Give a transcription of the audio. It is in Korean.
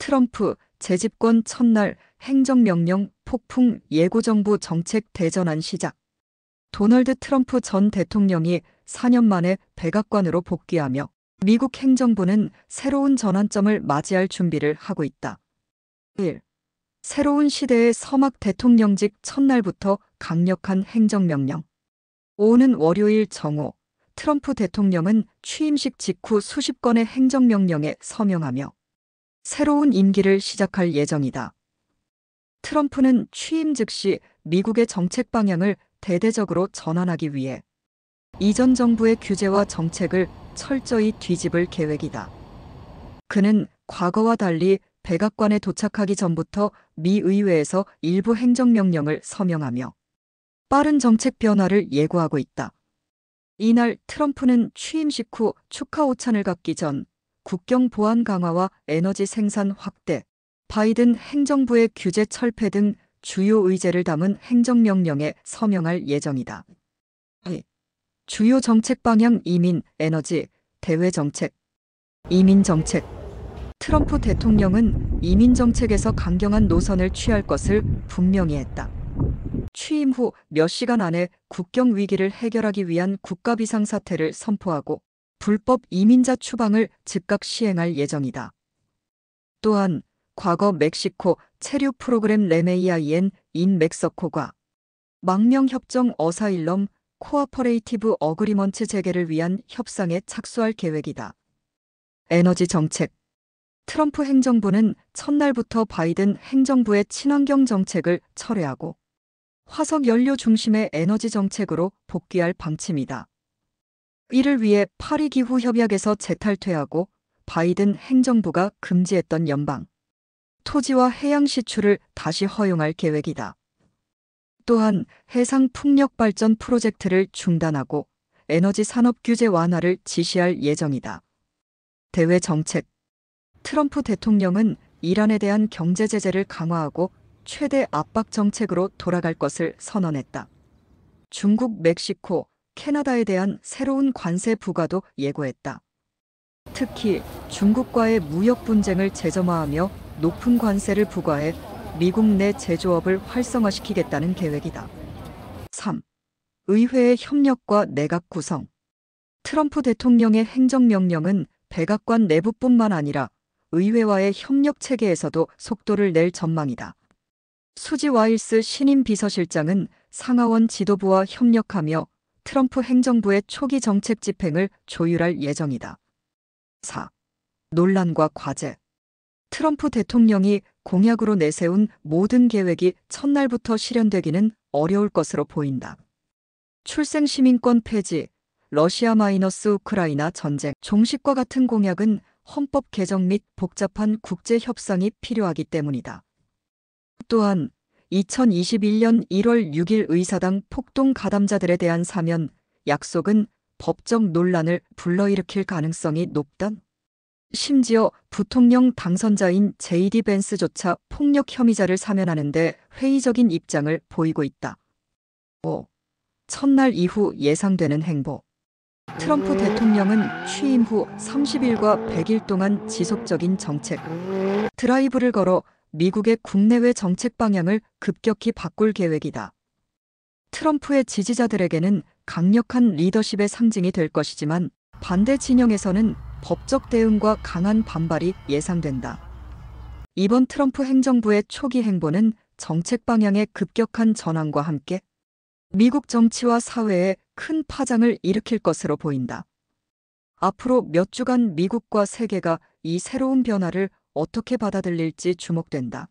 트럼프 재집권 첫날 행정명령 폭풍 예고정부 정책 대전환 시작. 도널드 트럼프 전 대통령이 4년 만에 백악관으로 복귀하며 미국 행정부는 새로운 전환점을 맞이할 준비를 하고 있다. 1. 새로운 시대의 서막 대통령직 첫날부터 강력한 행정명령. 오는 월요일 정오, 트럼프 대통령은 취임식 직후 수십 건의 행정명령에 서명하며 새로운 임기를 시작할 예정이다. 트럼프는 취임 즉시 미국의 정책 방향을 대대적으로 전환하기 위해 이전 정부의 규제와 정책을 철저히 뒤집을 계획이다. 그는 과거와 달리 백악관에 도착하기 전부터 미 의회에서 일부 행정명령을 서명하며 빠른 정책 변화를 예고하고 있다. 이날 트럼프는 취임식 후 축하 오찬을 갖기 전 국경 보안 강화와 에너지 생산 확대, 바이든 행정부의 규제 철폐 등 주요 의제를 담은 행정명령에 서명할 예정이다. 주요 정책 방향 이민, 에너지, 대외 정책, 이민 정책. 트럼프 대통령은 이민 정책에서 강경한 노선을 취할 것을 분명히 했다. 취임 후 몇 시간 안에 국경 위기를 해결하기 위한 국가 비상사태를 선포하고 불법 이민자 추방을 즉각 시행할 예정이다. 또한 과거 멕시코 체류 프로그램 레메이아이엔 인 멕서코가 망명협정 어사일럼 코어퍼레이티브 어그리먼트 재개를 위한 협상에 착수할 계획이다. 에너지 정책. 트럼프 행정부는 첫날부터 바이든 행정부의 친환경 정책을 철회하고 화석 연료 중심의 에너지 정책으로 복귀할 방침이다. 이를 위해 파리 기후 협약에서 재탈퇴하고 바이든 행정부가 금지했던 연방, 토지와 해양 시추를 다시 허용할 계획이다. 또한 해상 풍력 발전 프로젝트를 중단하고 에너지 산업 규제 완화를 지시할 예정이다. 대외 정책. 트럼프 대통령은 이란에 대한 경제 제재를 강화하고 최대 압박 정책으로 돌아갈 것을 선언했다. 중국, 멕시코, 캐나다에 대한 새로운 관세 부과도 예고했다. 특히 중국과의 무역 분쟁을 재점화하며 높은 관세를 부과해 미국 내 제조업을 활성화시키겠다는 계획이다. 3. 의회의 협력과 내각 구성. 트럼프 대통령의 행정명령은 백악관 내부뿐만 아니라 의회와의 협력 체계에서도 속도를 낼 전망이다. 수지 와일스 신임 비서실장은 상하원 지도부와 협력하며 트럼프 행정부의 초기 정책 집행을 조율할 예정이다. 4. 논란과 과제. 트럼프 대통령이 공약으로 내세운 모든 계획이 첫날부터 실현되기는 어려울 것으로 보인다. 출생 시민권 폐지, 러시아 마이너스 우크라이나 전쟁, 종식과 같은 공약은 헌법 개정 및 복잡한 국제 협상이 필요하기 때문이다. 또한 2021년 1월 6일 의사당 폭동 가담자들에 대한 사면, 약속은 법적 논란을 불러일으킬 가능성이 높다. 심지어 부통령 당선자인 JD 벤스조차 폭력 혐의자를 사면하는데 회의적인 입장을 보이고 있다. 5. 첫날 이후 예상되는 행보. 트럼프 대통령은 취임 후 30일과 100일 동안 지속적인 정책 드라이브를 걸어 미국의 국내외 정책 방향을 급격히 바꿀 계획이다. 트럼프의 지지자들에게는 강력한 리더십의 상징이 될 것이지만 반대 진영에서는 법적 대응과 강한 반발이 예상된다. 이번 트럼프 행정부의 초기 행보는 정책 방향의 급격한 전환과 함께 미국 정치와 사회에 큰 파장을 일으킬 것으로 보인다. 앞으로 몇 주간 미국과 세계가 이 새로운 변화를 어떻게 받아들일지 주목된다.